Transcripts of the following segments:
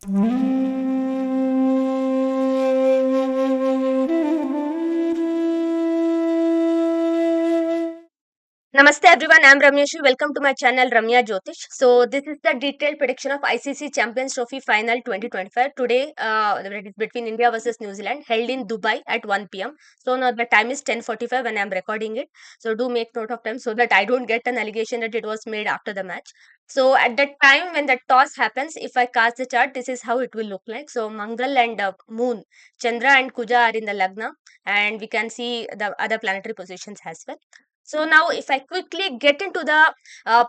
Namaste everyone, I'm Ramyashi. Welcome to my channel Ramya Jyotish. So this is the detailed prediction of ICC Champions Trophy Final 2025. Today, it is between India versus New Zealand, held in Dubai at 1 p.m. So now the time is 10:45 when I'm recording it. So do make note of time so that I don't get an allegation that it was made after the match. So at that time when the toss happens, if I cast the chart, this is how it will look like. So Mangal and Moon, Chandra and Kuja are in the Lagna, and we can see the other planetary positions as well. So now if I quickly get into the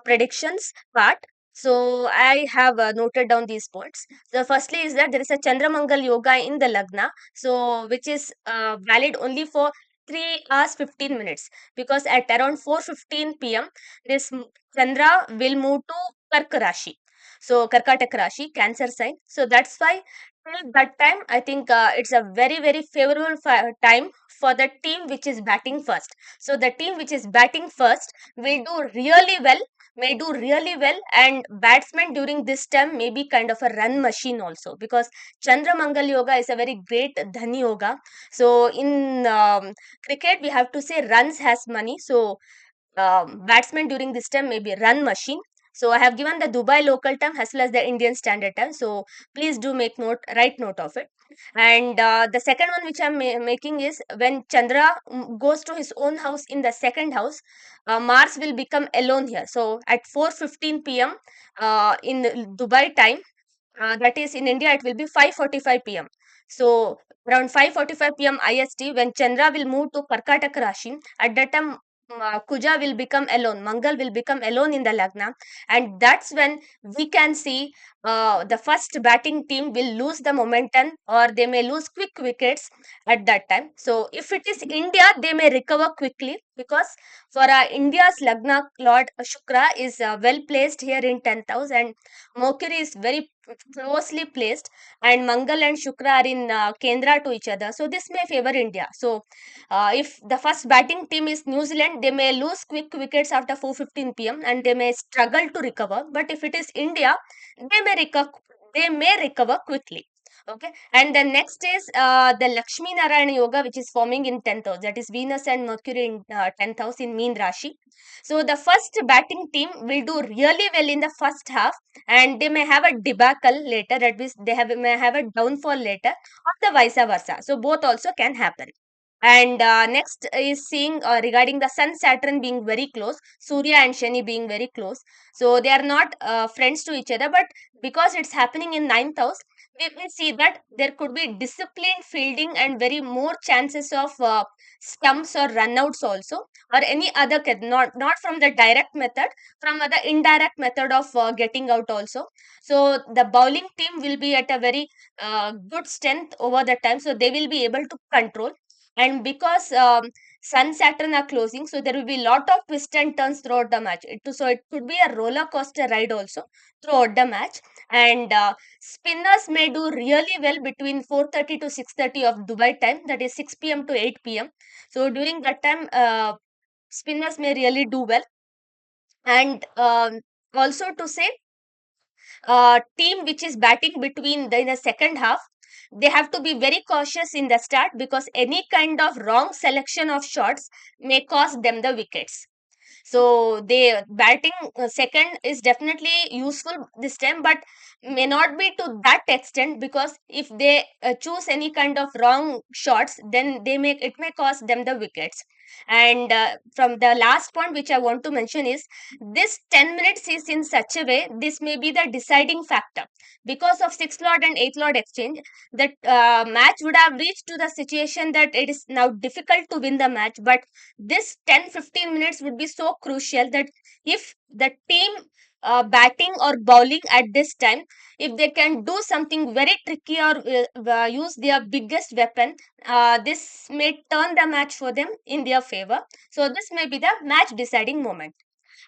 predictions part, so I have noted down these points. So firstly is that there is a Chandramangal yoga in the Lagna, so which is valid only for 3 hours 15 minutes, because at around 4:15 p.m. this Chandra will move to Karka Rashi. So Karkatak Rashi, Cancer sign. So that's why till that time I think it's a very favorable time for the team which is batting first. So the team which is batting first will do really well, may do really well, and batsmen during this time may be kind of a run machine also, because Chandra Mangal Yoga is a very great Dhani Yoga. So in cricket, we have to say runs has money. So batsman during this time may be run machine. So I have given the Dubai local time as well as the Indian standard time. So please do make note, write note of it. And the second one which I'm making is when Chandra goes to his own house in the second house, Mars will become alone here. So at 4:15 p.m. In Dubai time, that is in India, it will be 5:45 p.m. So around 5:45 p.m. IST, when Chandra will move to Karkatak Rashi, at that time Kuja will become alone, Mangal will become alone in the Lagna, and that's when we can see the first batting team will lose the momentum, or they may lose quick wickets at that time. So if it is India, they may recover quickly, because for India's Lagna Lord Shukra is well placed here in 10th house, and Mercury is very closely placed, and Mangal and Shukra are in Kendra to each other. So this may favor India. So if the first batting team is New Zealand, they may lose quick wickets after 4:15 p.m. and they may struggle to recover. But if it is India, they may recover. They may recover quickly. Okay, and the next is the Lakshmi Narayana Yoga, which is forming in 10th house. That is Venus and Mercury in 10th house in Meen Rashi. So the first batting team will do really well in the first half, and they may have a debacle later. That means they may have a downfall later, or the vice versa. So both also can happen. And next is seeing regarding the Sun Saturn being very close, Surya and Shani being very close. So they are not friends to each other, but because it's happening in ninth house, we will see that there could be disciplined fielding and very more chances of stumps or runouts also, or any other not from the direct method, from the indirect method of getting out also. So the bowling team will be at a very good strength over the time, so they will be able to control. And because Sun Saturn are closing, so there will be lot of twists and turns throughout the match. So it could be a roller coaster ride also throughout the match. And spinners may do really well between 4:30 to 6:30 of Dubai time, that is 6 p.m. to 8 p.m. So during that time, spinners may really do well. And also to say, team which is batting between in the second half, they have to be very cautious in the start, because any kind of wrong selection of shots may cost them the wickets. So they batting second is definitely useful this time, but may not be to that extent, because if they choose any kind of wrong shots, then it may cost them the wickets. And from the last point which I want to mention is, this 10 minutes is in such a way, this may be the deciding factor, because of 6th lord and 8th lord exchange, that match would have reached to the situation that it is now difficult to win the match. But this 10-15 minutes would be so crucial, that if the team batting or bowling at this time, if they can do something very tricky, or use their biggest weapon, this may turn the match for them in their favor. So this may be the match deciding moment.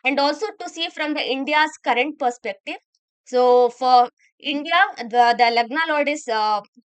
And also to see from the India's current perspective, so for India, the Lagna Lord is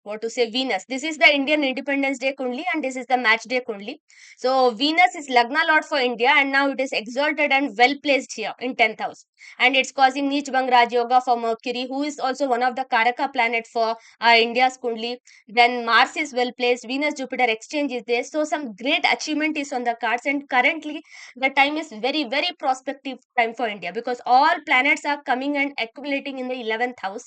what to say, Venus. This is the Indian Independence Day Kundli and this is the match day Kundli. So Venus is Lagna Lord for India and now it is exalted and well placed here in 10th house. And it's causing Neech Bang Raj Yoga for Mercury, who is also one of the Karaka planet for India's Kundli. Then Mars is well placed, Venus Jupiter exchange is there. So some great achievement is on the cards, and currently the time is very, very prospective time for India because all planets are coming and accumulating in the 11th house.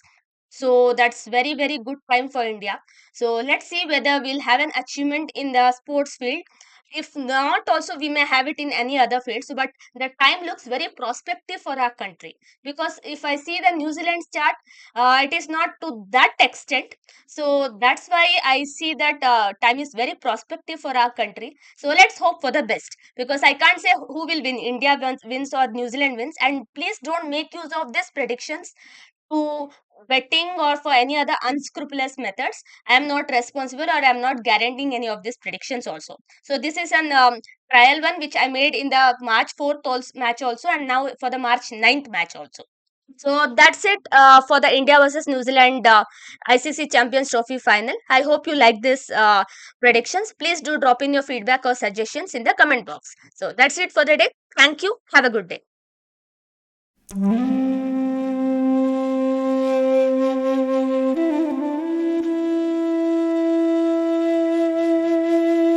So that's very, very good time for India. So let's see whether we'll have an achievement in the sports field. If not, also we may have it in any other fields. But the time looks very prospective for our country because if I see the New Zealand's chart, it is not to that extent. So that's why I see that time is very prospective for our country. So let's hope for the best because I can't say who will win. India wins or New Zealand wins. And please don't make use of these predictions to betting or for any other unscrupulous methods. I am not responsible or I am not guaranteeing any of these predictions also. So this is an trial one which I made in the March 4th match also and now for the March 9th match also. So that's it for the India versus New Zealand ICC Champions Trophy final. I hope you like this predictions. Please do drop in your feedback or suggestions in the comment box. So that's it for the day. Thank you. Have a good day.